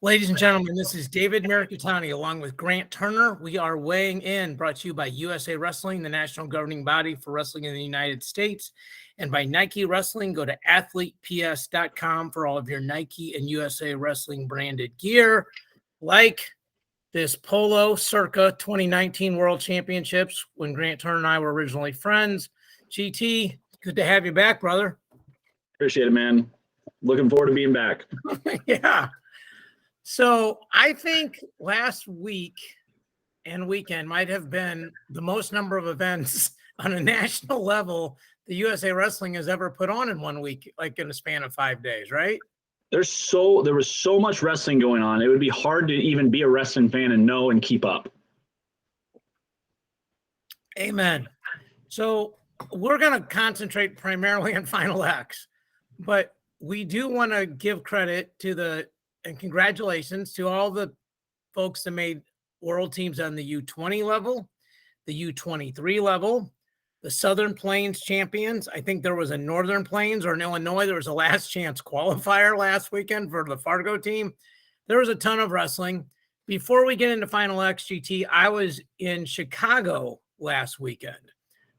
Ladies and gentlemen, this is David Mirikitani along with Grant Turner. We are weighing in, brought to you by USA Wrestling, the national governing body for wrestling in the United States, and by Nike Wrestling. Go to athleteps.com for all of your Nike and USA Wrestling branded gear, like this polo circa 2019 World Championships when Grant Turner and I were originally friends. GT, good to have you back, brother. Appreciate it, man. Looking forward to being back. Yeah. So I think last week and weekend might have been the most number of events on a national level the USA Wrestling has ever put on in 1 week, like in a span of 5 days, right? There was so much wrestling going on. It would be hard to even be a wrestling fan and know and keep up. Amen. So we're going to concentrate primarily on Final X, but we do want to give credit to and congratulations to all the folks that made world teams on the U20 level, the U23 level, the Southern Plains champions. I think there was a Northern Plains or in Illinois. There was a last chance qualifier last weekend for the Fargo team. There was a ton of wrestling. Before we get into Final X, GT, I was in Chicago last weekend.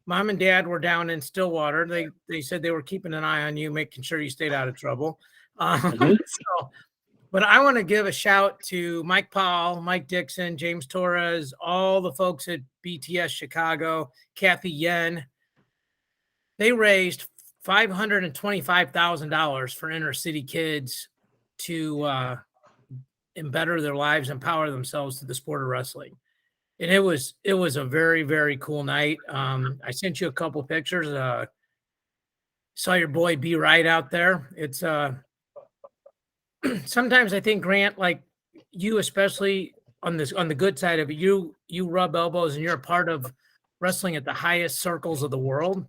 Mom and Dad were down in Stillwater. They said they were keeping an eye on you, making sure you stayed out of trouble. But I want to give a shout to Mike Powell, Mike Dixon, James Torres, all the folks at BTS Chicago, Kathy Yen. They raised $525,000 for inner city kids to better their lives, empower themselves to the sport of wrestling. And it was a very, very cool night. I sent you a couple pictures. Saw your boy B Right out there. It's sometimes I think, Grant, like you, especially on the good side of it, you rub elbows and you're a part of wrestling at the highest circles of the world,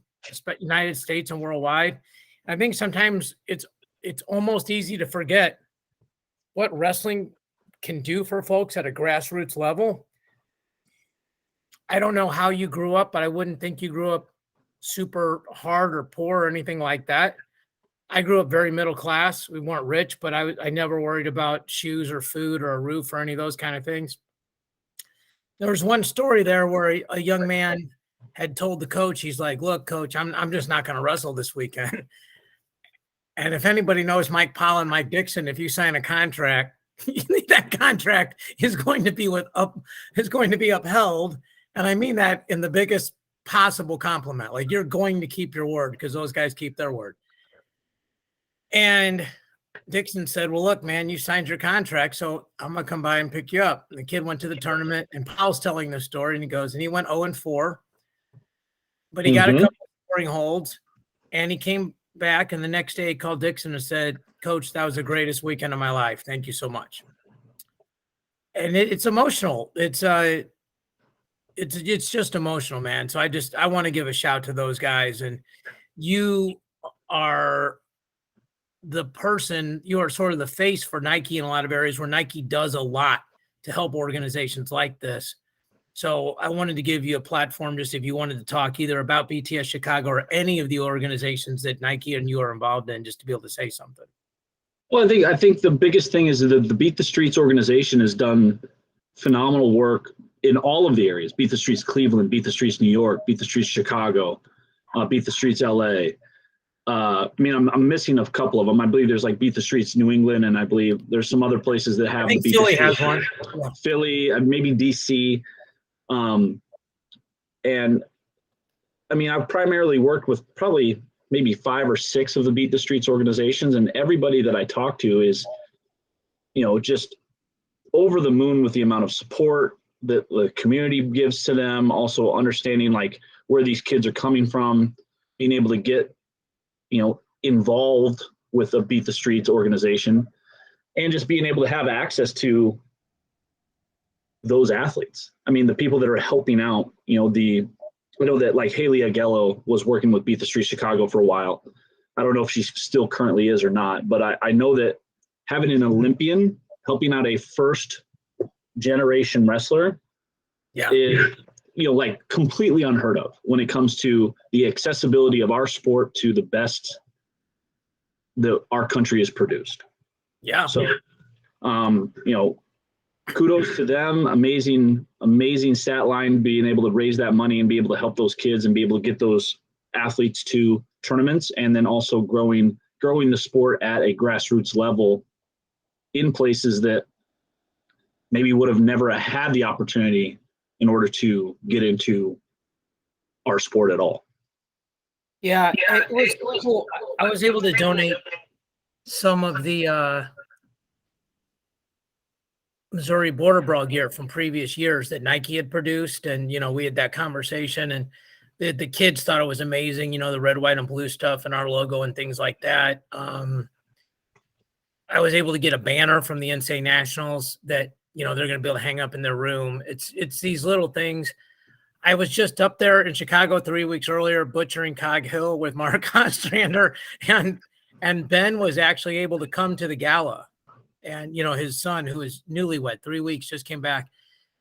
United States and worldwide. I think sometimes it's almost easy to forget what wrestling can do for folks at a grassroots level. I don't know how you grew up, but I wouldn't think you grew up super hard or poor or anything like that. I grew up very middle class. We weren't rich, but I never worried about shoes or food or a roof or any of those kind of things. There was one story there where a young man had told the coach, he's like, "Look, coach, I'm just not going to wrestle this weekend." And if anybody knows Mike Powell and Mike Dixon, if you sign a contract, that contract is going to be upheld. And I mean that in the biggest possible compliment. Like, you're going to keep your word because those guys keep their word. And Dixon said, "Well, look, man, you signed your contract, so I'm going to come by and pick you up." And the kid went to the tournament, and Powell's telling the story, and he goes, and he went 0-4, but he got a couple of scoring holds, and he came back, and the next day he called Dixon and said, "Coach, that was the greatest weekend of my life. Thank you so much." And it's emotional. It's just emotional, man. So I want to give a shout to those guys, and you are the person, you are sort of the face for Nike in a lot of areas where Nike does a lot to help organizations like this. So I wanted to give you a platform, just if you wanted to talk either about BTS Chicago or any of the organizations that Nike and you are involved in, just to be able to say something. Well, I think the biggest thing is that the Beat the Streets organization has done phenomenal work in all of the areas. Beat the Streets Cleveland, Beat the Streets New York, Beat the Streets Chicago, Beat the Streets LA. I'm missing a couple of them. I believe there's like Beat the Streets New England, and I believe there's some other places that have. I think Philly has one. Yeah. Philly, maybe DC. And I've primarily worked with probably maybe 5 or 6 of the Beat the Streets organizations, and everybody that I talk to is, just over the moon with the amount of support that the community gives to them. Also understanding like where these kids are coming from, being able to get involved with the Beat the Streets organization, and just being able to have access to those athletes. I mean, the people that are helping out, I know that like Haley Agello was working with Beat the Streets Chicago for a while. I don't know if she still currently is or not, but I know that having an Olympian helping out a first generation wrestler is, like completely unheard of when it comes to the accessibility of our sport to the best that our country has produced. Yeah. So Kudos to them. Amazing stat line, being able to raise that money and be able to help those kids and be able to get those athletes to tournaments, and then also growing the sport at a grassroots level in places that maybe would have never had the opportunity in order to get into our sport at all. Yeah, it was cool. I was able to donate some of the Missouri Border Brawl gear from previous years that Nike had produced. And, we had that conversation, and the kids thought it was amazing, the red, white, and blue stuff and our logo and things like that. I was able to get a banner from the NCAA Nationals that, they're going to be able to hang up in their room. It's these little things. I was just up there in Chicago 3 weeks earlier, butchering Cog Hill with Mark Ostrander, and Ben was actually able to come to the gala. And, his son, who is newlywed, 3 weeks, just came back.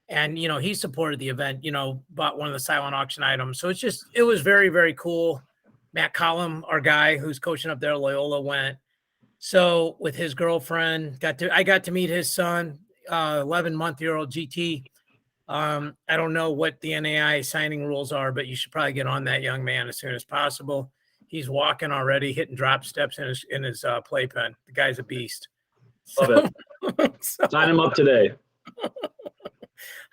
And, he supported the event, bought one of the silent auction items. So it was very, very cool. Matt Collum, our guy who's coaching up there at Loyola, went. So with his girlfriend, I got to meet his son, 11-month-old GT. I don't know what the NAI signing rules are, but you should probably get on that young man as soon as possible. He's walking already, hitting drop steps in his playpen. The guy's a beast. Love it. Sign him up today.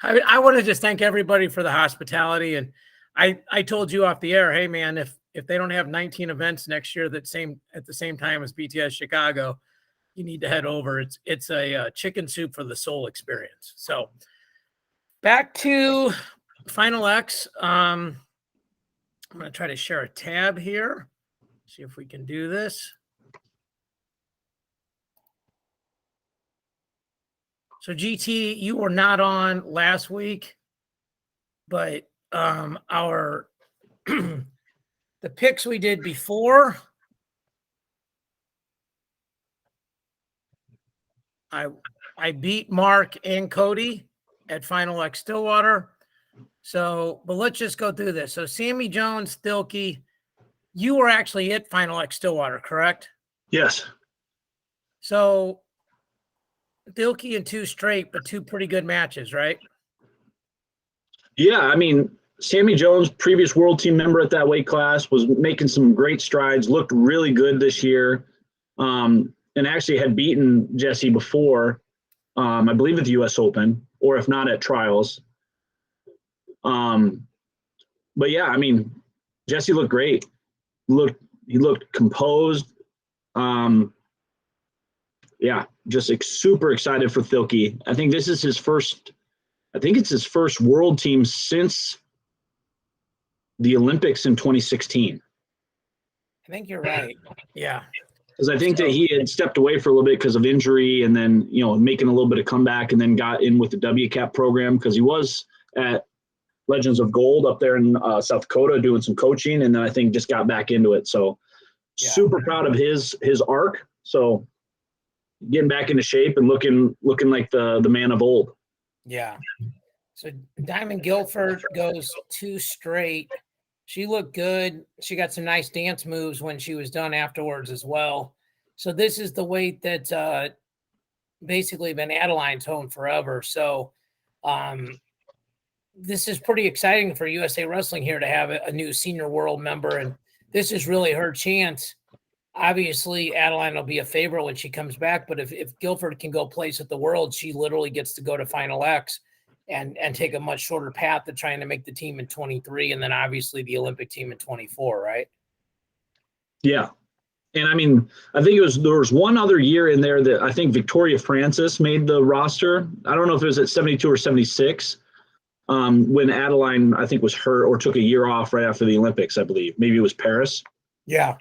I want to just thank everybody for the hospitality. And I told you off the air, hey man, if they don't have 19 events next year at the same time as BTS Chicago, you need to head over. It's a chicken soup for the soul experience. So back to Final X. I'm going to try to share a tab here. See if we can do this. So GT, you were not on last week, but our the picks we did before, I beat Mark and Cody at Final X Stillwater. So, but let's just go through this. So Sammy Jones, Thilke, you were actually at Final X Stillwater, correct? Yes. So Thilke in 2 straight, but 2 pretty good matches, right? Yeah, I mean, Sammy Jones, previous world team member at that weight class, was making some great strides, looked really good this year, and actually had beaten Jesse before, I believe at the U.S. Open, or if not at trials. But yeah, I mean, Jesse looked great. He looked composed. Yeah, just super excited for Thilke. I think it's his first world team since the Olympics in 2016. I think you're right. Yeah. Because I think that he had stepped away for a little bit because of injury, and then, making a little bit of comeback, and then got in with the WCAP program because he was at Legends of Gold up there in South Dakota doing some coaching, and then I think just got back into it. So super proud of his arc. So getting back into shape and looking like the man of old. Yeah. So Diamond Guilford goes 2 straight. She looked good. She got some nice dance moves when she was done afterwards as well. So this is the weight that's basically been Adeline's home forever. So this is pretty exciting for USA Wrestling here to have a new senior world member. And this is really her chance. Obviously, Adeline will be a favorite when she comes back. But if Guilford can go place at the world, she literally gets to go to Final X and take a much shorter path to trying to make the team in 23, and then obviously the Olympic team in 24, right? Yeah. And I mean, I think there was one other year in there that I think Victoria Francis made the roster. I don't know if it was at 72 or 76 when Adeline, I think, was hurt or took a year off right after the Olympics, I believe. Maybe it was Paris. Yeah.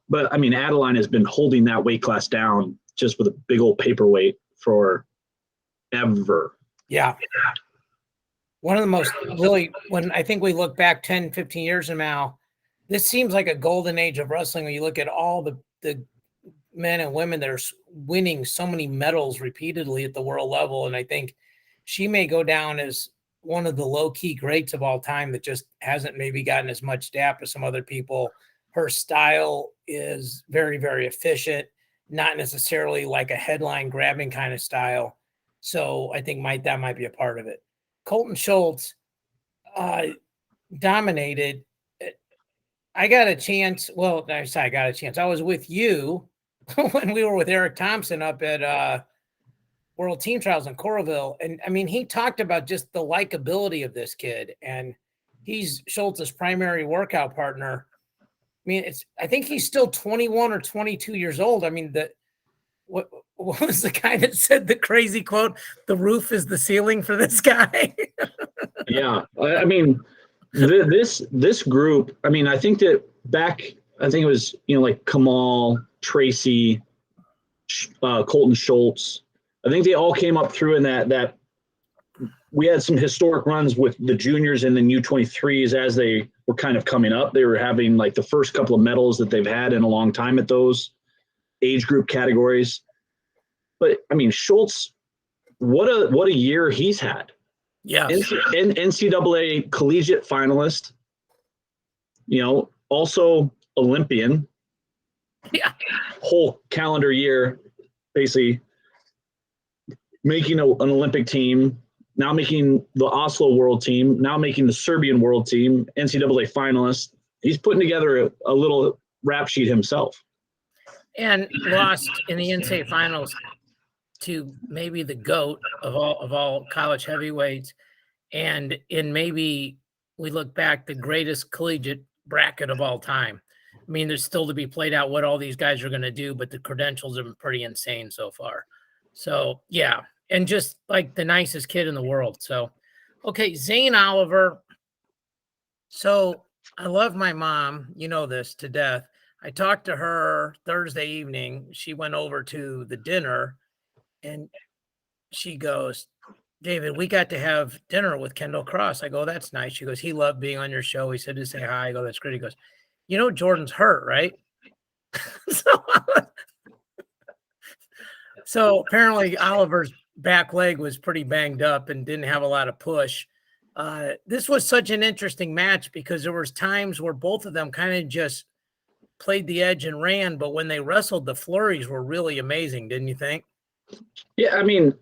But I mean, Adeline has been holding that weight class down just with a big old paperweight for ever. Yeah. One of the most really, when I think we look back 10, 15 years from now, this seems like a golden age of wrestling when you look at all the men and women that are winning so many medals repeatedly at the world level. And I think she may go down as one of the low-key greats of all time that just hasn't maybe gotten as much dap as some other people. Her style is very, very efficient. not necessarily like a headline grabbing kind of style. So I think that might be a part of it. Colton Schultz dominated. I got a chance. Well, I got a chance. I was with you when we were with Eric Thompson up at World Team Trials in Coralville. And I mean, he talked about just the likability of this kid. And he's Schultz's primary workout partner. I mean, I think he's still 21 or 22 years old. I mean, what was the guy that said the crazy quote? The roof is the ceiling for this guy. Yeah. I mean, this group, I mean, I think that I think it was, like Kamal, Tracy, Colton Schultz. I think they all came up through in that we had some historic runs with the juniors and the U23s as they were kind of coming up. They were having like the first couple of medals that they've had in a long time at those age group categories. But I mean, Schultz, what a year he's had. Yeah. NCAA collegiate finalist, also Olympian. Yeah. Whole calendar year, basically making an Olympic team, now making the Oslo world team, now making the Serbian world team, NCAA finalist. He's putting together a little rap sheet himself. And lost in the NCAA finals to maybe the GOAT of all college heavyweights. And in maybe we look back, the greatest collegiate bracket of all time. I mean, there's still to be played out what all these guys are going to do, but the credentials are pretty insane so far. So, yeah. And just like the nicest kid in the world. So, okay, Zane Oliver. So I love my mom. You know this to death. I talked to her Thursday evening. She went over to the dinner and she goes, David, we got to have dinner with Kendall Cross. I go, that's nice. She goes, he loved being on your show. He said to say hi. I go, that's great. He goes, Jordan's hurt, right? So apparently Oliver's back leg was pretty banged up and didn't have a lot of push. This was such an interesting match because there was times where both of them kind of just played the edge and ran, but when they wrestled, the flurries were really amazing, didn't you think? Yeah, I mean,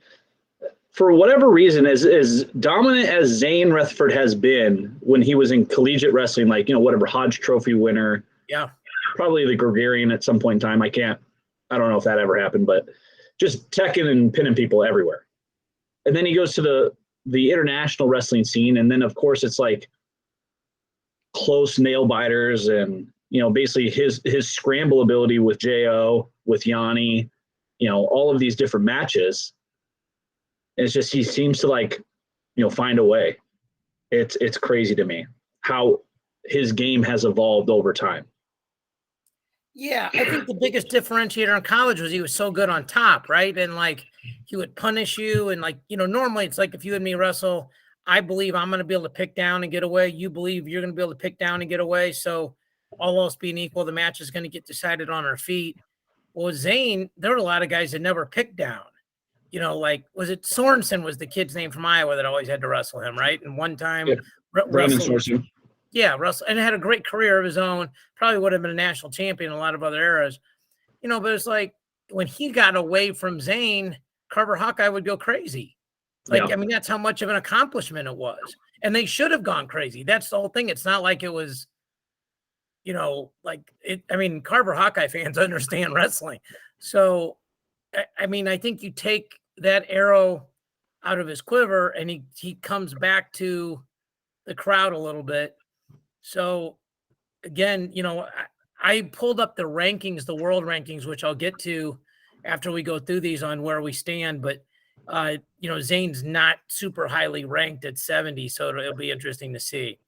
for whatever reason, as dominant as Zane Rutherford has been when he was in collegiate wrestling, like, whatever Hodge Trophy winner, yeah, probably the Gregarian at some point in time. I don't know if that ever happened, but just teching and pinning people everywhere. And then he goes to the international wrestling scene. And then of course it's like close nail biters and, basically his scramble ability with Jo, with Yanni, all of these different matches. And it's just, he seems to find a way. It's crazy to me how his game has evolved over time. Yeah, I think the biggest differentiator in college was he was so good on top, right? And he would punish you. And normally it's like if you and me wrestle, I believe I'm going to be able to pick down and get away. You believe you're going to be able to pick down and get away. So all else being equal, the match is going to get decided on our feet. Well, with Zane, there were a lot of guys that never picked down. Was it Sorensen was the kid's name from Iowa that always had to wrestle him, right? And one time, Brandon Sorensen. Yeah, Russell, and had a great career of his own. Probably would have been a national champion in a lot of other eras, but it's like when he got away from Zane, Carver Hawkeye would go crazy. I mean, that's how much of an accomplishment it was. And they should have gone crazy. That's the whole thing. It's not like it was, I mean, Carver Hawkeye fans understand wrestling. So, I mean, I think you take that arrow out of his quiver and he comes back to the crowd a little bit. So again, I pulled up the rankings, the world rankings, which I'll get to after we go through these on where we stand. But, Zane's not super highly ranked at 70. So it'll be interesting to see.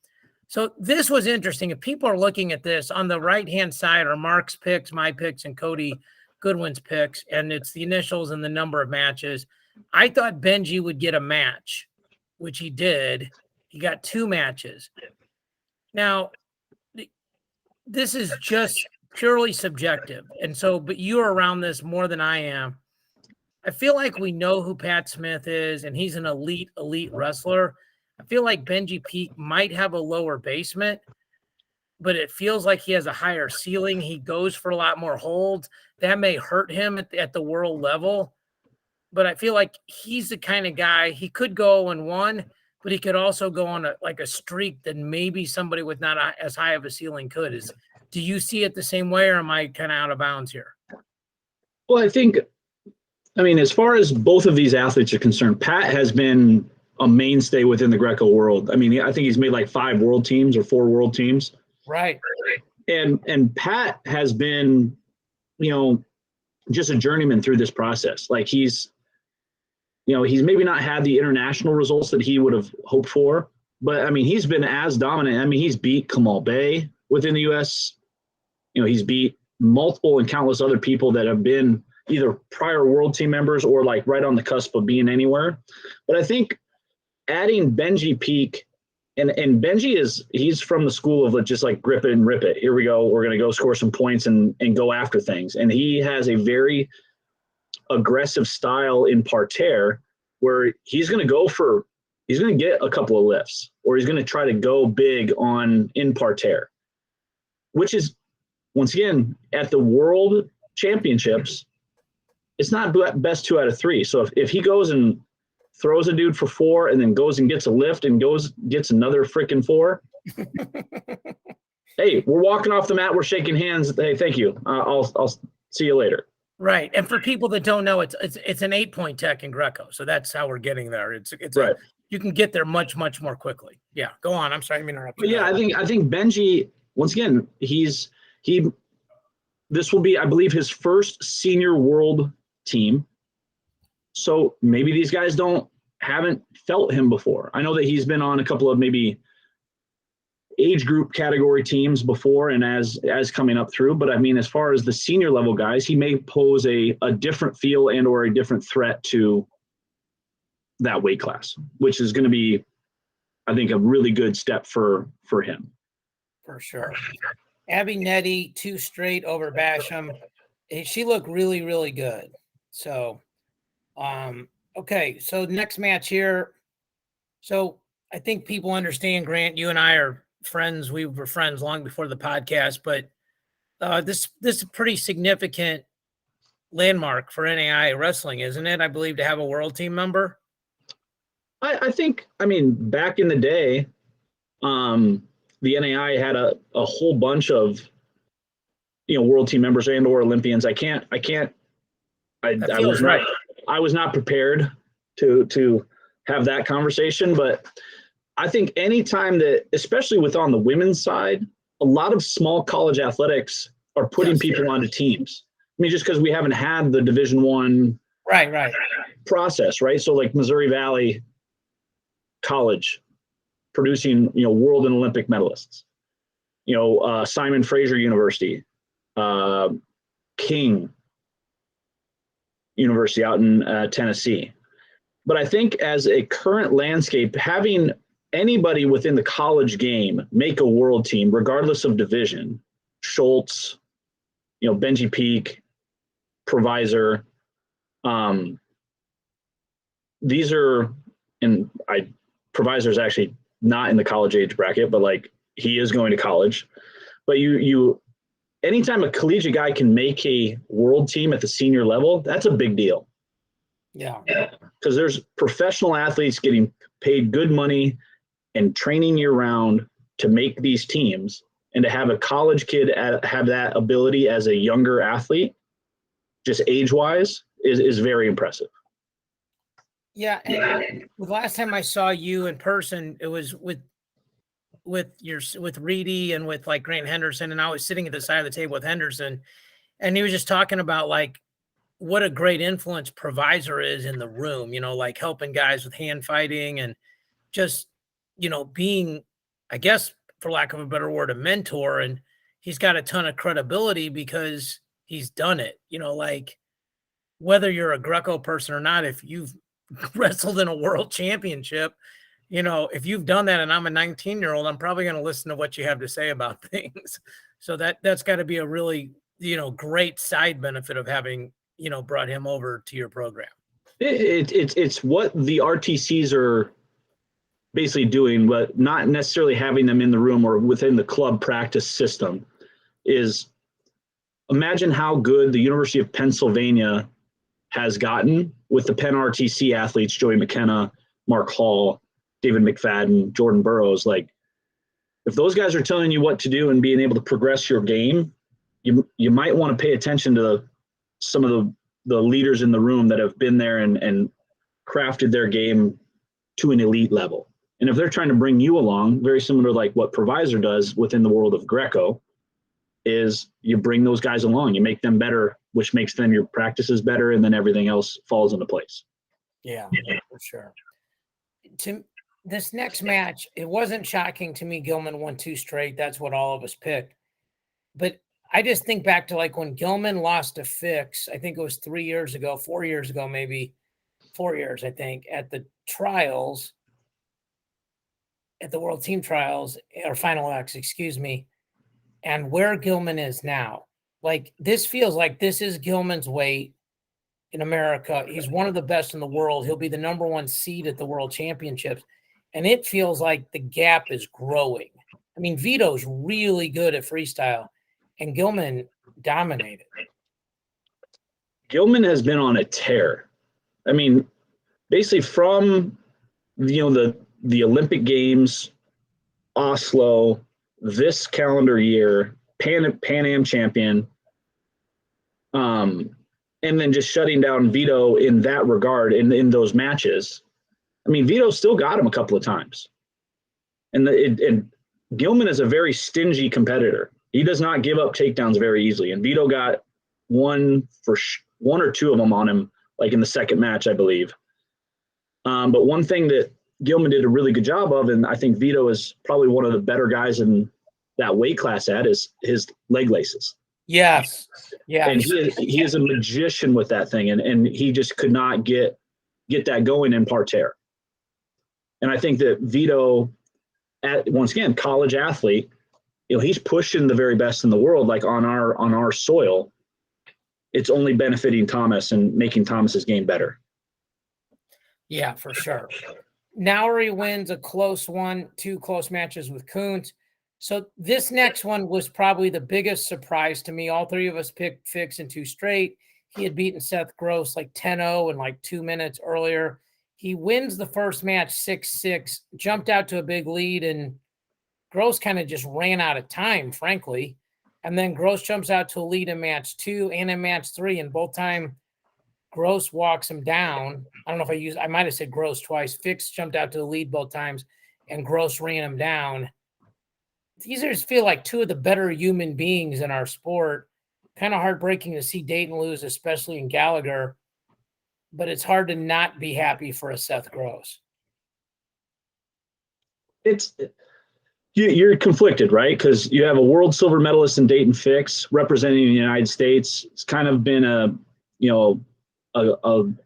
So this was interesting. If people are looking at this on the right-hand side are Mark's picks, my picks, and Cody Goodwin's picks. And it's the initials and the number of matches. I thought Benji would get a match, which he did. He got 2 matches. Now, this is just purely subjective. And so, but you're around this more than I am. I feel like we know who Pat Smith is, and he's an elite wrestler. I feel like Benji Peak might have a lower basement. but it feels like he has a higher ceiling. He goes for a lot more holds. That may hurt him at the world level. But I feel like he's the kind of guy, he could go 0-1, but he could also go on a streak that maybe somebody with not as high of a ceiling could. Do you see it the same way, or am I kind of out of bounds here? Well, I mean, as far as both of these athletes are concerned, Pat has been a mainstay within the Greco world. I mean, I think he's made like 5 world teams or 4 world teams. Right. And Pat has been, just a journeyman through this process. Like he's maybe not had the international results that he would have hoped for, but I mean, he's been as dominant. I mean, he's beat Kamal Bey within the U.S. He's beat multiple and countless other people that have been either prior world team members or like right on the cusp of being anywhere. But I think adding Benji Peak, and Benji he's from the school of just like grip it and rip it. Here we go. We're going to go score some points and go after things. And he has a very aggressive style in parterre where he's going to get a couple of lifts, or he's going to try to go big in parterre, which is, once again, at the world championships, it's not best 2 out of 3. So if he goes and throws a dude for 4 and then goes and gets a lift and gets another freaking 4. Hey, we're walking off the mat. We're shaking hands. Hey, thank you. I'll see you later. Right. And for people that don't know, it's an 8-point tech in Greco. So that's how we're getting there. It's right. You can get there much, much more quickly. Yeah. Go on. I'm sorry. I didn't interrupt you. But yeah, I think Benji, once again, this will be, I believe, his first senior world team. So maybe these guys haven't felt him before. I know that he's been on a couple of maybe age group category teams before and as coming up through. But I mean, as far as the senior level guys, he may pose a different feel and or a different threat to that weight class, which is going to be, I think, a really good step for him. For sure. Abby Nettie, 2 straight over Basham. She looked really, really good. So, okay. So next match here. So I think people understand, Grant, you and I are friends. We were friends long before the podcast, but this is a pretty significant landmark for NAI wrestling, isn't it? I believe, to have a world team member. I think, back in the day, the NAI had a whole bunch of, world team members and or Olympians. I was not prepared to have that conversation, but I think anytime that, especially on the women's side, a lot of small college athletics are putting people onto teams. I mean, just because we haven't had the Division I right process, right? So like Missouri Valley College producing, world and Olympic medalists, Simon Fraser University, King University out in Tennessee. But I think as a current landscape, having anybody within the college game make a world team, regardless of division, Schultz, Benji Peak, Provisor, these are, Provisor is actually not in the college age bracket, but like he is going to college. But anytime a collegiate guy can make a world team at the senior level, that's a big deal. Yeah. Because there's professional athletes getting paid good money and training year round to make these teams, and to have a college kid have that ability as a younger athlete, just age wise, is very impressive. Yeah. And the last time I saw you in person, it was with Reedy and with like Grant Henderson. And I was sitting at the side of the table with Henderson, and he was just talking about like what a great influence Provisor is in the room, like helping guys with hand fighting and just, being, I guess, for lack of a better word, a mentor. And he's got a ton of credibility because he's done it, like whether you're a Greco person or not, if you've wrestled in a world championship, if you've done that and I'm a 19-year-old, I'm probably going to listen to what you have to say about things. So that's got to be a really, great side benefit of having, brought him over to your program. It's what the RTCs are basically doing, but not necessarily having them in the room or within the club practice system, is imagine how good the University of Pennsylvania has gotten with the Penn RTC athletes, Joey McKenna, Mark Hall, David McFadden, Jordan Burroughs. Like, if those guys are telling you what to do and being able to progress your game, you might want to pay attention to some of the leaders in the room that have been there and crafted their game to an elite level. And if they're trying to bring you along, very similar to like what Provisor does within the world of Greco, is you bring those guys along, you make them better, which makes them your practices better, and then everything else falls into place. Yeah, for sure. To this next match, it wasn't shocking to me Gilman won 2 straight. That's what all of us picked. But I just think back to like when Gilman lost to Fix, I think it was 4 years ago, maybe 4 years, I think, at the trials, at the World Team Trials, or Final X, excuse me, and where Gilman is now. Like, this feels like this is Gilman's weight in America. He's one of the best in the world. He'll be the number 1 seed at the World Championships. And it feels like the gap is growing. I mean, Vito's really good at freestyle, and Gilman dominated. Gilman has been on a tear. I mean, basically from, the Olympic Games, Oslo, this calendar year, Pan Am champion, and then just shutting down Vito in that regard in those matches. I mean, Vito still got him a couple of times. And Gilman is a very stingy competitor. He does not give up takedowns very easily. And Vito got one or two of them on him, like in the second match, I believe. But one thing that Gilman did a really good job of, and I think Vito is probably one of the better guys in that weight class at, is his leg laces. Yes. Yeah. And he is a magician with that thing. And he just could not get that going in parterre. And I think that Vito, once again, college athlete, he's pushing the very best in the world, like on our soil. It's only benefiting Thomas and making Thomas's game better. Yeah, for sure. Nowry wins a close one, 2 close matches with Kuntz. So this next one was probably the biggest surprise to me. All 3 of us picked Fix in 2 straight. He had beaten Seth Gross like 10-0 in like 2 minutes earlier. He wins the first match 6-6, jumped out to a big lead, and Gross kind of just ran out of time, frankly. And then Gross jumps out to a lead in match 2 and in match 3, and both time Gross walks him down. I don't know if I might have said Gross twice. Fix jumped out to the lead both times, and Gross ran him down. These just feel like 2 of the better human beings in our sport. Kind of heartbreaking to see Dayton lose, especially in Gallagher, but it's hard to not be happy for a Seth Gross. You're conflicted, right? Because you have a world silver medalist in Dayton Fix representing the United States. It's kind of been a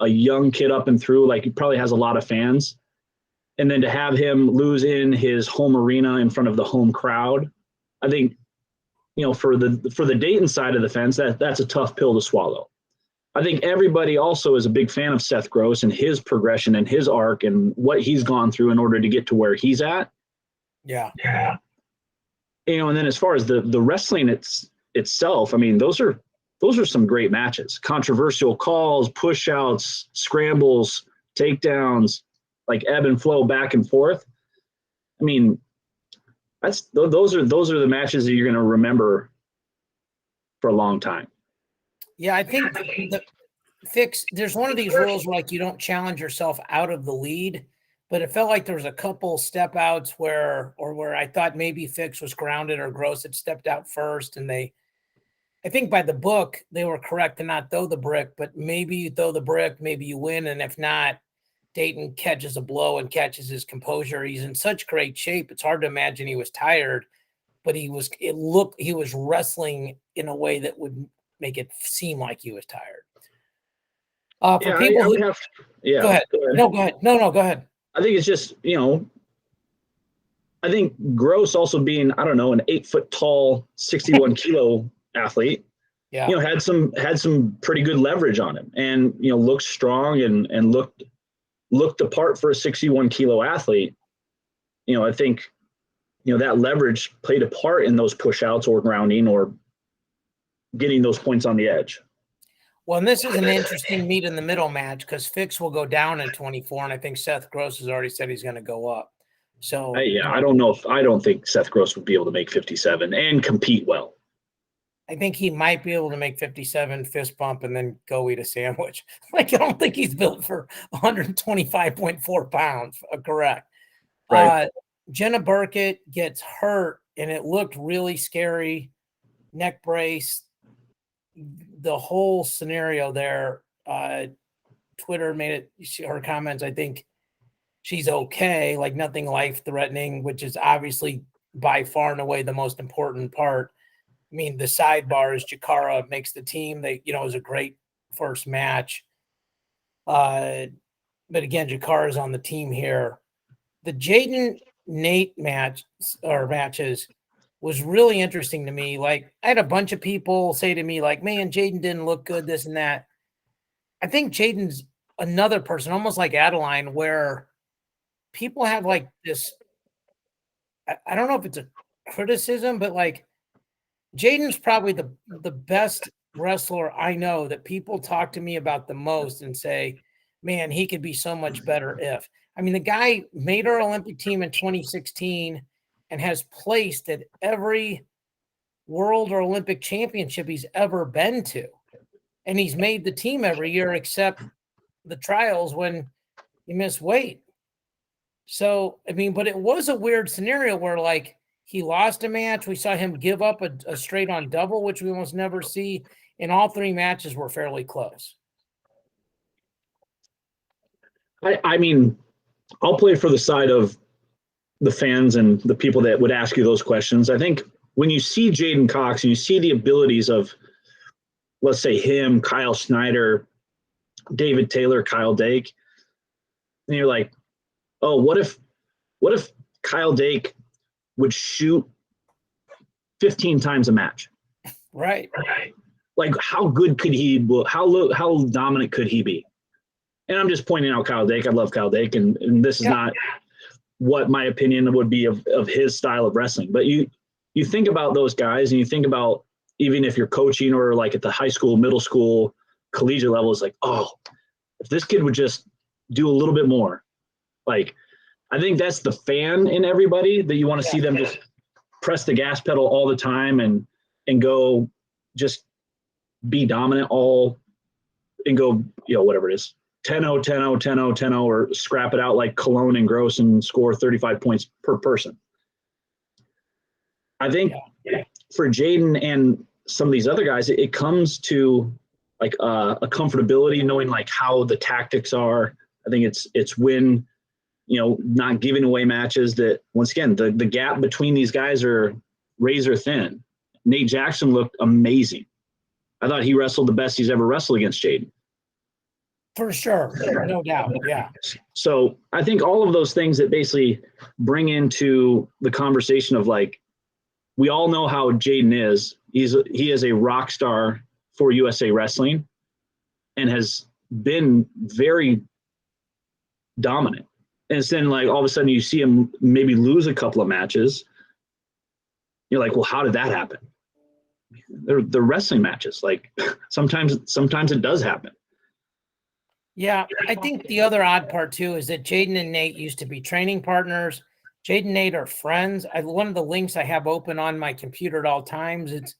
young kid up and through, like he probably has a lot of fans. And then to have him lose in his home arena in front of the home crowd, I think, for the Dayton side of the fence, that's a tough pill to swallow. I think everybody also is a big fan of Seth Gross and his progression and his arc and what he's gone through in order to get to where he's at. Yeah. And then as far as the wrestling itself, I mean, those are some great matches. Controversial calls, push outs, scrambles, takedowns, like ebb and flow back and forth. I mean, those are the matches that you're going to remember for a long time. Yeah, I think the Fix, there's one of these rules where like you don't challenge yourself out of the lead, but it felt like there was a couple step outs where I thought maybe Fix was grounded or Gross had stepped out first, and I think by the book they were correct to not throw the brick, but maybe you throw the brick, maybe you win, and if not, Dayton catches a blow and catches his composure. He's in such great shape. It's hard to imagine he was tired, but he was wrestling in a way that would make it seem like he was tired. Go ahead. No, go ahead. No, go ahead. I think it's just, I think Gross also being, I don't know, an 8 foot tall, 61 kilo athlete, had some pretty good leverage on him, and, looked strong and looked the part for a 61 kilo athlete. I think, that leverage played a part in those push outs or grounding or getting those points on the edge. Well, and this is an interesting meet in the middle match because Fix will go down in 24, and I think Seth Gross has already said he's going to go up. So I don't think Seth Gross would be able to make 57 and compete well. I think he might be able to make 57, fist bump, and then go eat a sandwich. Like, I don't think he's built for 125.4 pounds. Correct. Right. Jenna Burkett gets hurt, and it looked really scary. Neck brace, the whole scenario there. Twitter made it, her comments, I think she's okay, like nothing life-threatening, which is obviously by far and away the most important part. I mean, the sidebar is Jakara makes the team. It was a great first match. But again, Jakara is on the team here. The Jaden Nate matches was really interesting to me. Like, I had a bunch of people say to me, like, man, Jaden didn't look good, this and that. I think Jaden's another person, almost like Adeline, where people have like this, I don't know if it's a criticism, but like, Jaden's probably the best wrestler I know that people talk to me about the most and say, man, he could be so much better if. I mean, the guy made our Olympic team in 2016 and has placed at every world or Olympic championship he's ever been to. And he's made the team every year except the trials when he missed weight. So, I mean, but it was a weird scenario where, like, he lost a match. We saw him give up a straight-on double, which we almost never see. And all three matches were fairly close. I mean, I'll play for the side of the fans and the people that would ask you those questions. I think when you see Jaden Cox and you see the abilities of, let's say, him, Kyle Snyder, David Taylor, Kyle Dake, and you're like, oh, what if Kyle Dake would shoot 15 times a match? Right. Like, how good could he, how dominant could he be? And I'm just pointing out Kyle Dake. I love Kyle Dake, and this is not what my opinion would be of his style of wrestling. But you think about those guys, and you think about, even if you're coaching or like at the high school, middle school, collegiate level, it's like, oh, if this kid would just do a little bit more. Like, I think that's the fan in everybody, that you want to see them just press the gas pedal all the time and go just be dominant and go, whatever it is, 10-0, 10-0, 10-0, 10-0, or scrap it out like Cologne and Gross and score 35 points per person. I think for Jaden and some of these other guys, it comes to like a comfortability, knowing like how the tactics are. I think it's when, not giving away matches that, once again, the gap between these guys are razor thin. Nate Jackson looked amazing. I thought he wrestled the best he's ever wrestled against Jaden. For sure. No doubt. Yeah. So I think all of those things that basically bring into the conversation of, like, we all know how Jaden is. He is a rock star for USA Wrestling and has been very dominant. And then, like, all of a sudden you see him maybe lose a couple of matches. You're like, well, how did that happen? They're wrestling matches. Like, sometimes it does happen. Yeah, I think the other odd part too is that Jaden and Nate used to be training partners. Jaden and Nate are friends. One of the links I have open on my computer at all times, it's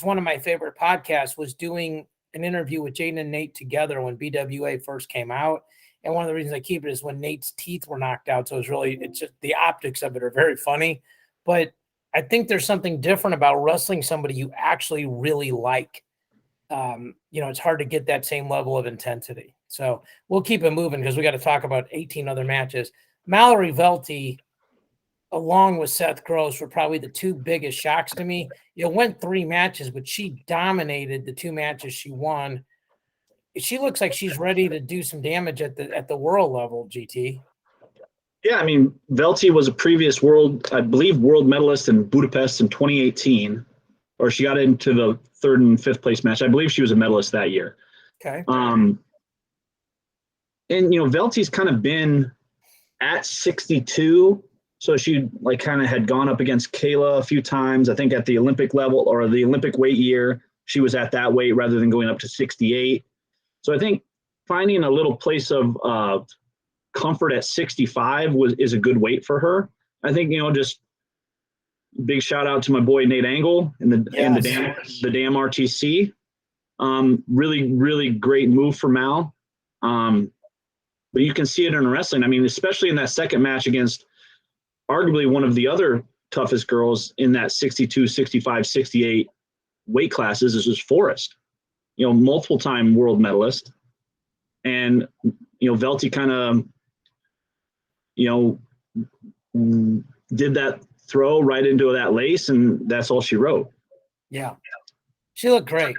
one of my favorite podcasts, was doing an interview with Jaden and Nate together when BWA first came out. And one of the reasons I keep it is when Nate's teeth were knocked out. So it's just the optics of it are very funny. But I think there's something different about wrestling somebody you actually really like. It's hard to get that same level of intensity. So we'll keep it moving because we got to talk about 18 other matches. Mallory Velty, along with Seth Gross, were probably the two biggest shocks to me. Went 3 matches, but she dominated the 2 matches she won. She looks like she's ready to do some damage at the world level, GT. Yeah, I mean, Velty was a previous world medalist in Budapest in 2018, or she got into the 3rd and 5th place match. I believe she was a medalist that year. Okay. And Velty's kind of been at 62 So she like kind of had gone up against Kayla a few times. I think at the Olympic level or the Olympic weight year, she was at that weight rather than going up to 68. So I think finding a little place of comfort at 65 is a good weight for her. I think, just big shout out to my boy Nate Angle and the damn RTC. Really, really great move for Mal. But you can see it in wrestling. I mean, especially in that second match against arguably one of the other toughest girls in that 62, 65, 68 weight classes is Forrest, multiple time world medalist. And, Velty kind of, did that throw right into that lace, and that's all she wrote. Yeah. She looked great.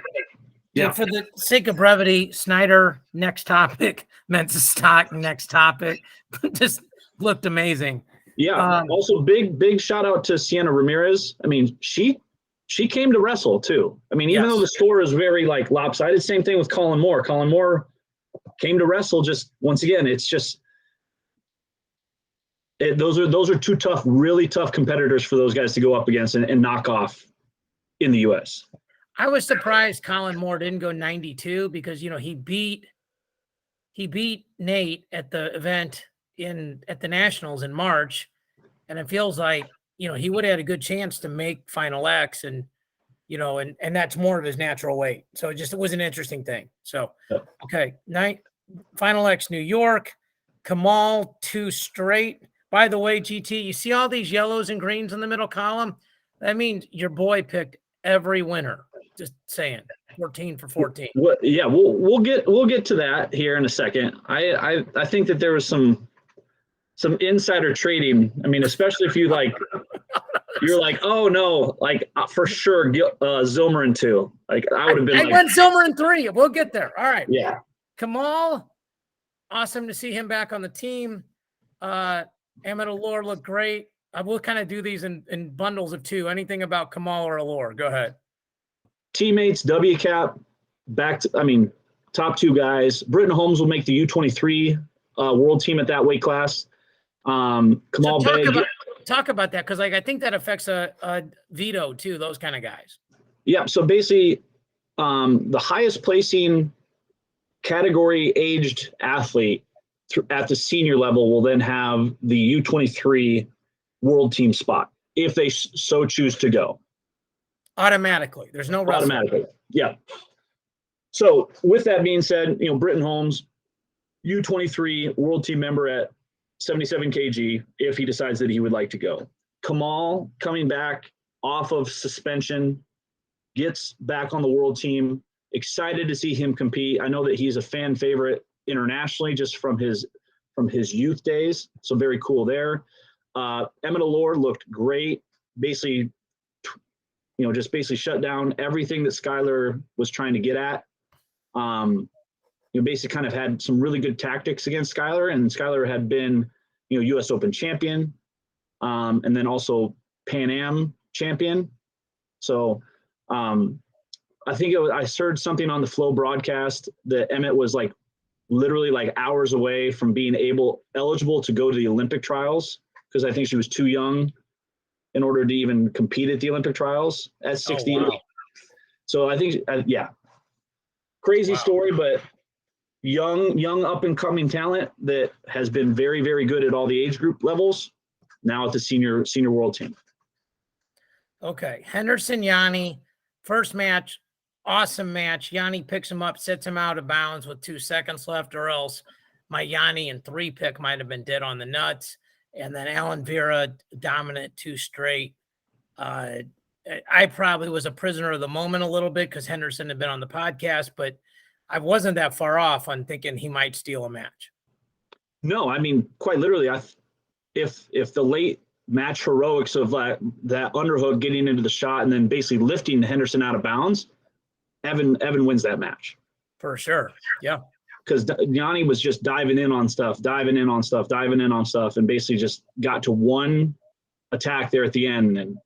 Yeah. For the sake of brevity, Snyder, next topic, Men's stock, next topic. Just looked amazing. Yeah. Also, big shout out to Sienna Ramirez. I mean, she came to wrestle too. I mean, even though the score is very like lopsided, same thing with Colin Moore. Colin Moore came to wrestle. Just once again, it's just those are two tough, really tough competitors for those guys to go up against and knock off in the U.S. I was surprised Colin Moore didn't go 92 because he beat Nate at the event at the Nationals in March, and it feels like he would have had a good chance to make Final X, and and that's more of his natural weight. So it was an interesting thing. So okay, Final X New York, Kamal 2 straight. By the way, GT, you see all these yellows and greens in the middle column? That means your boy picked every winner. Just saying, 14 for 14. Well, yeah, we'll get to that here in a second. I think that there was some insider trading. I mean, especially if you're like, oh no, like for sure, Zilmer in 2. Like I would have been. I went Zilmer in 3. We'll get there. All right. Yeah. Kamal, awesome to see him back on the team. Emmett Allure looked great. I will kind of do these in bundles of 2. Anything about Kamal or Allure? Go ahead. Teammates, WCAP, top 2 guys. Britton Holmes will make the U23 world team at that weight class. Kamal talk about that, because I think that affects a Vito too, those kind of guys. Yeah, so basically the highest placing category aged athlete at the senior level will then have the U23 world team spot if they so choose to go. Automatically. There's no wrestling. Automatically. Yeah. So with that being said, Britton Holmes, U23 world team member at 77 kg, if he decides that he would like to go. Kamal coming back off of suspension, gets back on the world team. Excited to see him compete. I know that he's a fan favorite internationally just from his youth days. So very cool there. Emmett Allure looked great. Basically, just basically shut down everything that Skylar was trying to get at. Basically kind of had some really good tactics against Skylar, and Skylar had been, U.S. Open champion, and then also Pan Am champion. So I think I heard something on the Flow broadcast that Emmett was like literally like hours away from being eligible to go to the Olympic trials, because I think she was too young in order to even compete at the Olympic trials at 60. Oh, wow. So I think, crazy story, but young up and coming talent that has been very, very good at all the age group levels. Now at the senior world team. Okay. Henderson, Yanni, first match, awesome match. Yanni picks him up, sets him out of bounds with 2 seconds left, or else my Yanni in 3 pick might have been dead on the nuts. And then Alan Vera, dominant 2 straight. I probably was a prisoner of the moment a little bit because Henderson had been on the podcast, but I wasn't that far off on thinking he might steal a match. No, I mean, quite literally, if the late match heroics of that underhook getting into the shot and then basically lifting Henderson out of bounds, Evan wins that match. For sure. Yeah. Because Yanni was just diving in on stuff, and basically just got to one attack there at the end and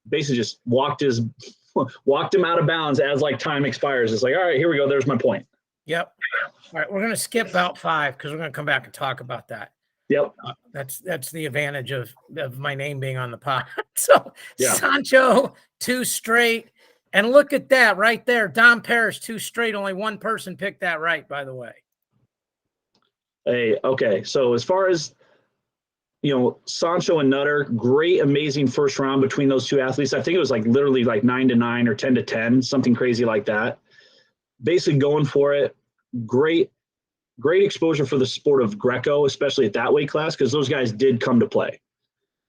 basically just walked him out of bounds as like time expires. It's like, all right, here we go. There's my point. Yep. All right. We're going to skip bout 5 because we're going to come back and talk about that. Yep. That's the advantage of my name being on the pod. So Yeah. Sancho 2 straight, and look at that right there. Dom Parrish 2 straight. Only one person picked that right, by the way. Hey, okay. So as far as Sancho and Nutter, great, amazing first round between those two athletes. I think it was like literally like 9-9 or 10-10, something crazy like that. Basically going for it. Great exposure for the sport of Greco, especially at that weight class, because those guys did come to play.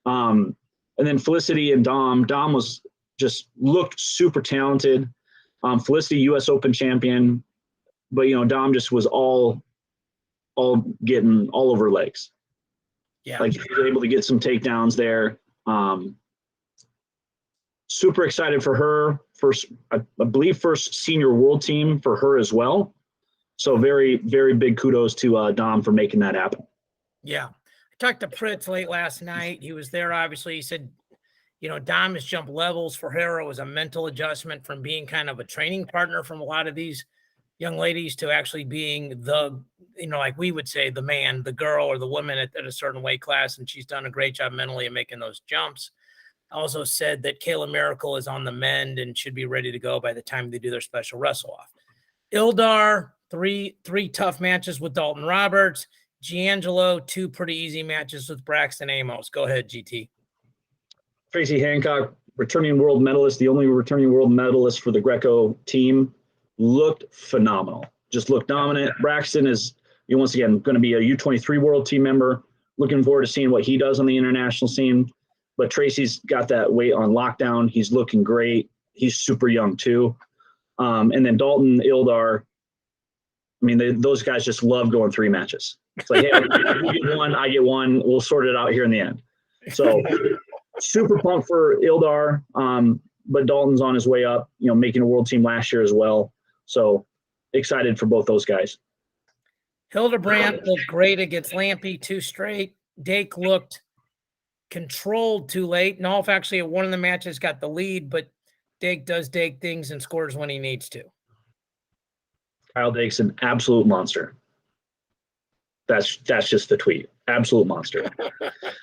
And then Felicity and Dom was just looked super talented. Felicity, U.S. Open champion, but Dom just was all getting all over legs. Yeah, like he was able to get some takedowns there. Super excited for her first, I believe, first senior world team for her as well. So very, very big kudos to Dom for making that happen. Yeah. I talked to Pritz late last night. He was there, obviously. He said, Dom has jumped levels for her. It was a mental adjustment from being kind of a training partner from a lot of these young ladies to actually being the, like we would say, the man, the girl, or the woman at a certain weight class. And she's done a great job mentally of making those jumps. Also said that Kayla Miracle is on the mend and should be ready to go by the time they do their special wrestle off. Ildar, three tough matches with Dalton Roberts. Giangelo, 2 pretty easy matches with Braxton Amos. Go ahead, GT. Tracy Hancock, returning world medalist, the only returning world medalist for the Greco team, looked phenomenal. Just looked dominant. Braxton is, once again, going to be a U23 world team member. Looking forward to seeing what he does on the international scene. But Tracy's got that weight on lockdown. He's looking great. He's super young too. And then Dalton, Ildar, those guys just love going 3 matches. It's like, hey, you get one, I get one. We'll sort it out here in the end. So super pumped for Ildar. But Dalton's on his way up, making a world team last year as well. So excited for both those guys. Hildebrandt looked great against Lampy, 2 straight. Dake looked controlled too late. Nolf actually at one of the matches got the lead, but Dake does Dake things and scores when he needs to. Kyle Dake's an absolute monster. That's just the tweet. Absolute monster.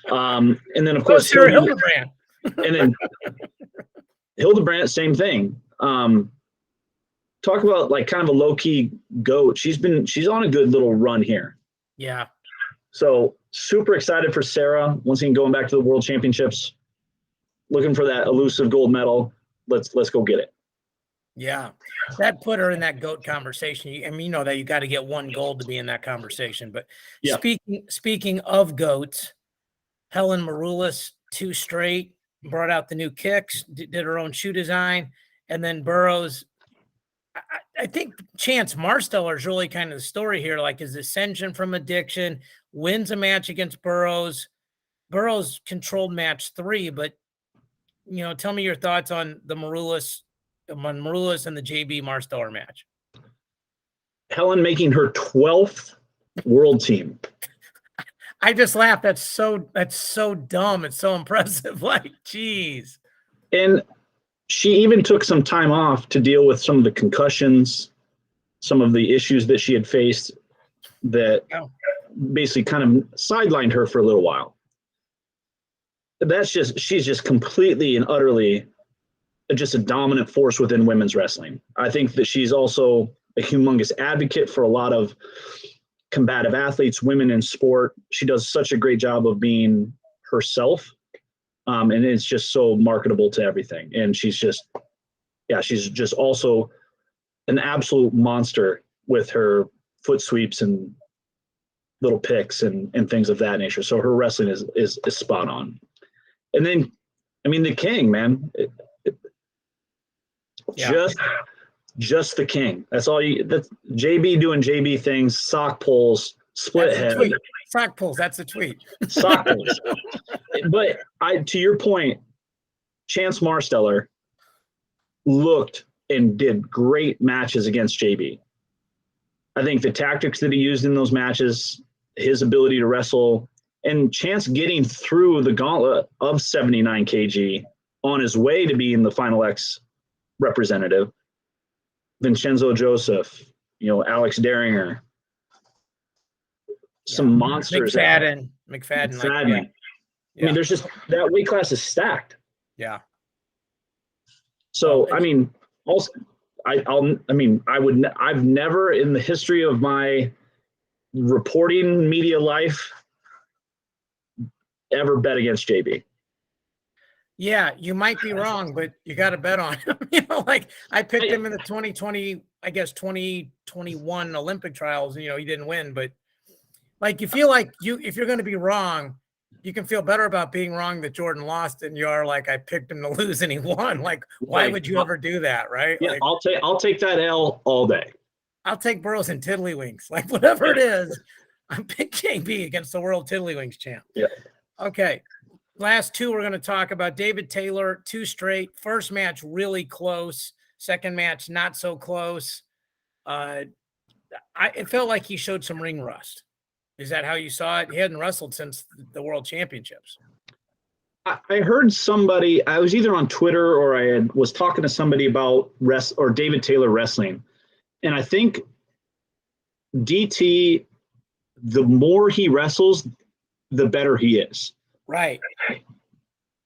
And then of course Hildebrandt. And then Hildebrandt, same thing. Talk about like kind of a low-key goat. She's on a good little run here. Yeah. So super excited for Sarah. Once again, going back to the World Championships, looking for that elusive gold medal. Let's go get it. Yeah, that put her in that GOAT conversation. That you got to get 1 gold to be in that conversation. But yeah. Speaking of GOATs, Helen Maroulis, 2 straight, brought out the new kicks, did her own shoe design, and then Burroughs. I think Chance Marsteller is really kind of the story here, like his ascension from addiction, wins a match against Burroughs. Burroughs controlled match 3, but tell me your thoughts on the Maroulis and the JB Marsteller match. Helen making her 12th world team. I just laughed. That's so dumb. It's so impressive. Like, geez. And she even took some time off to deal with some of the concussions, some of the issues that she had faced that basically kind of sidelined her for a little while. She's just completely and utterly just a dominant force within women's wrestling. I think that she's also a humongous advocate for a lot of combative athletes, women in sport. She does such a great job of being herself. And it's just so marketable to everything. And she's just also an absolute monster with her foot sweeps and little picks and things of that nature. So her wrestling is spot on. And then, the king, man, just the king. That's all that's JB doing JB things, sock pulls, split head. Sock pulls, that's the tweet. Sock pulls. But to your point, Chance Marsteller looked and did great matches against JB. I think the tactics that he used in those matches, his ability to wrestle, and Chance getting through the gauntlet of 79 kg on his way to being the Final X representative. Vincenzo Joseph, Alex Daringer, some monsters. McFadden. McFadden. I mean, there's just that weight class is stacked. Yeah. So, I mean, also, I've never in the history of my reporting media life ever bet against JB. Yeah, you might be wrong, but you got to bet on him. Like I picked him in the 2021 Olympic trials. He didn't win, but like you feel like if you're going to be wrong, you can feel better about being wrong that Jordan lost than you are like I picked him to lose and he won. Like, why would you ever do that, right? Yeah, like, I'll take that L all day. I'll take Burroughs and Tiddlywinks, like whatever it is. I'm picking JB against the world Tiddlywinks champ. Yeah. Okay. Last two we're going to talk about. David Taylor, 2 straight. First match really close. Second match not so close. It felt like he showed some ring rust. Is that how you saw it? He hadn't wrestled since the World Championships. I heard somebody. I was either on Twitter or I was talking to somebody about David Taylor wrestling, and I think DT, the more he wrestles, the better he is. Right.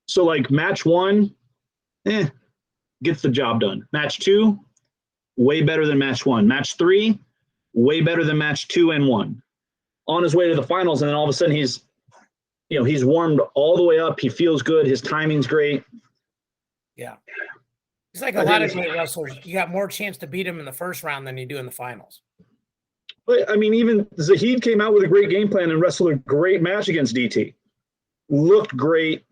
So like match 1, gets the job done. Match 2, way better than match 1. Match 3, way better than match 2 and 1. On his way to the finals, and then all of a sudden he's warmed all the way up. He feels good. His timing's great. Yeah. It's like a lot of great wrestlers. You got more chance to beat him in the first round than you do in the finals. But I mean, even Zahid came out with a great game plan and wrestled a great match against DT. Looked great.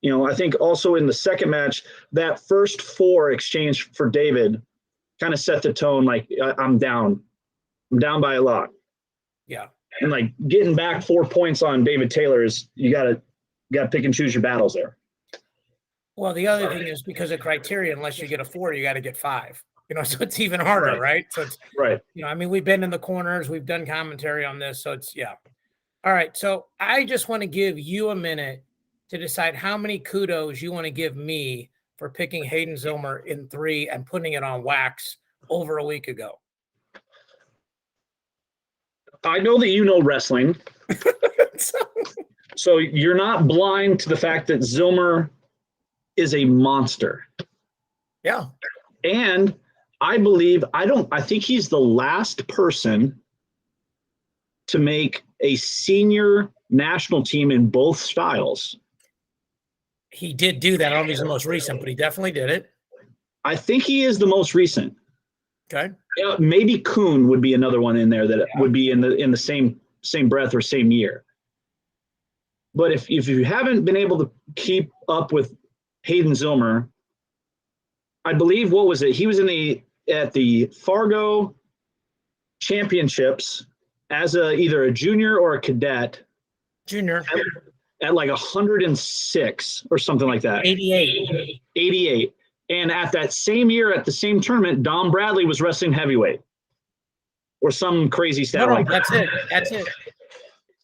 I think also in the second match, that first 4 exchange for David kind of set the tone. Like I'm down by a lot. Yeah. And like getting back 4 points on David Taylor is you gotta pick and choose your battles there. Well, the other thing is because of criteria, unless you get a 4, you got to get 5. So it's even harder, right? So it's right. We've been in the corners, we've done commentary on this, so it's All right, so I just want to give you a minute to decide how many kudos you want to give me for picking Hayden Zilmer in 3 and putting it on wax over a week ago. I know that you know wrestling. So you're not blind to the fact that Zilmer is a monster. Yeah. And I think he's the last person to make a senior national team in both styles. He did do that. I don't know if he's the most recent, but he definitely did it. I think he is the most recent. Okay. Yeah, maybe Kuhn would be another one in there that would be in the same breath or same year. But if you haven't been able to keep up with Hayden Zilmer, I believe, what was it? He was at the Fargo Championships as either a junior or a cadet. Junior. At like 106 or something like that. 88. And at that same year, at the same tournament, Dom Bradley was wrestling heavyweight. Or some crazy stat like that. That's it.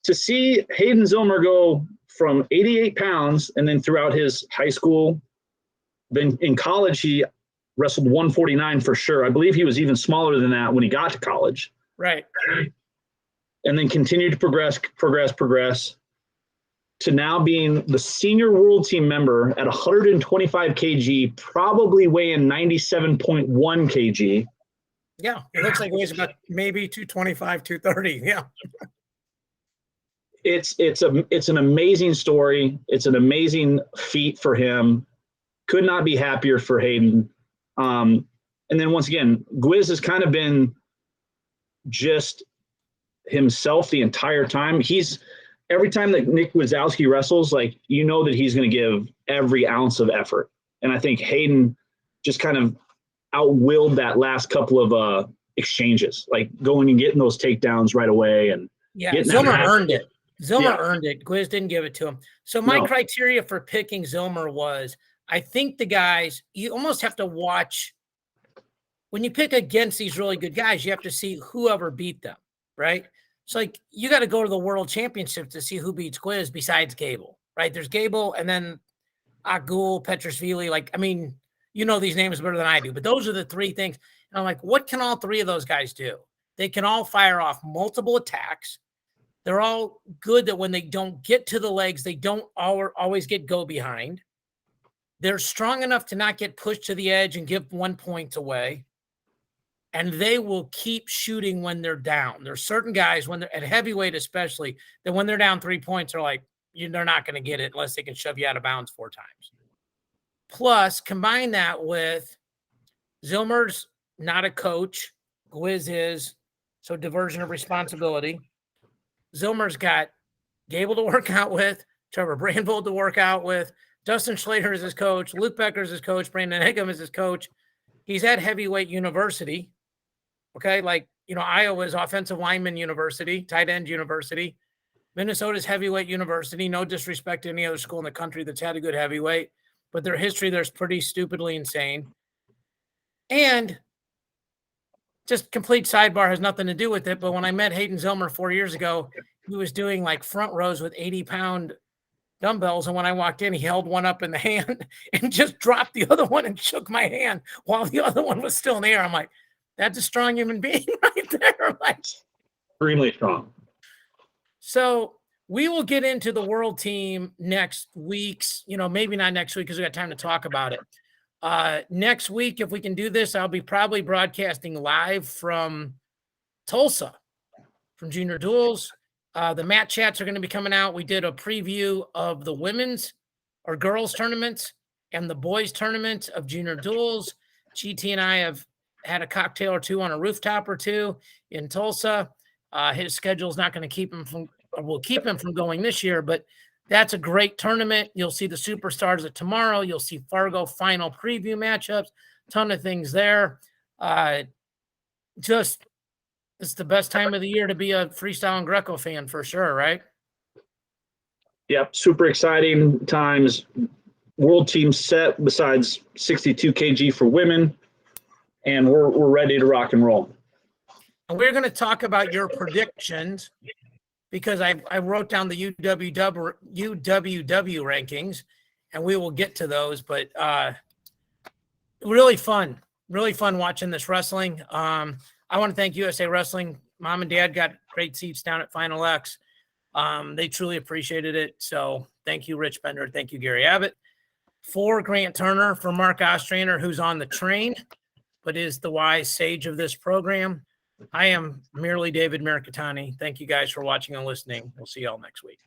To see Hayden Zilmer go from 88 pounds and then throughout his high school, then in college, he wrestled 149 for sure. I believe he was even smaller than that when he got to college. Right. And then continued to progress to now being the senior world team member at 125 kg, probably weighing 97.1 kg. Yeah, it looks like he weighs about maybe 225, 230. Yeah. It's an amazing story. It's an amazing feat for him. Could not be happier for Hayden. And then once again, Gwiz has kind of been just himself the entire time. Every time that Nick Wazowski wrestles, like, that he's going to give every ounce of effort. And I think Hayden just kind of outwilled that last couple of exchanges, like going and getting those takedowns right away. And Zilmer earned it. Earned it. Gwiz didn't give it to him. So my criteria for picking Zilmer was, I think the guys, you almost have to watch. When you pick against these really good guys, you have to see whoever beat them, right? It's like you got to go to the World Championship to see who beats Gwiz besides Gable, right? There's Gable and then Agul, Petrashvili. Like, I mean, these names better than I do, but those are the 3 things. And I'm like, what can all 3 of those guys do? They can all fire off multiple attacks. They're all good that when they don't get to the legs, they don't always get go behind. They're strong enough to not get pushed to the edge and give 1 point away. And they will keep shooting when they're down. There's certain guys when they're at heavyweight, especially, that when they're down 3 points, are like, they're not going to get it unless they can shove you out of bounds 4 times. Plus, combine that with Zilmer's not a coach. Gwiz is, so diversion of responsibility. Zilmer's got Gable to work out with, Trevor Brandvold to work out with, Dustin Schlater is his coach, Luke Becker is his coach, Brandon Higgum is his coach. He's at heavyweight university. Okay, like, Iowa's offensive lineman university, tight end university. Minnesota's heavyweight university. No disrespect to any other school in the country that's had a good heavyweight, but their history there's pretty stupidly insane. And just complete sidebar, has nothing to do with it, but when I met Hayden Zilmer 4 years ago, he was doing like front rows with 80-pound dumbbells, and when I walked in, he held one up in the hand and just dropped the other one and shook my hand while the other one was still in the air. I'm like, that's a strong human being right there. Like, Extremely strong. So we will get into the world team next week's, maybe not next week because we got time to talk about it. Next week, if we can do this, I'll be probably broadcasting live from Tulsa, from Junior Duels. The mat chats are going to be coming out. We did a preview of the women's or girls tournaments and the boys tournament of Junior Duels. GT and I have had a cocktail or two on a rooftop or two in Tulsa. His schedule is not going to keep him from, or will keep him from going this year, but that's a great tournament. You'll see the superstars at tomorrow. You'll see Fargo final preview matchups, ton of things there. Just, it's the best time of the year to be a freestyle and Greco fan for sure, right? Yep, super exciting times. World team set besides 62 kg for women, and we're ready to rock and roll. And we're going to talk about your predictions because I wrote down the UWW rankings, and we will get to those. But really fun watching this wrestling. I want to thank USA Wrestling. Mom and Dad got great seats down at Final X. They truly appreciated it. So thank you, Rich Bender. Thank you, Gary Abbott. For Grant Turner, for Mark Ostrander, who's on the train, but is the wise sage of this program. I am merely David Mirikitani. Thank you guys for watching and listening. We'll see y'all next week.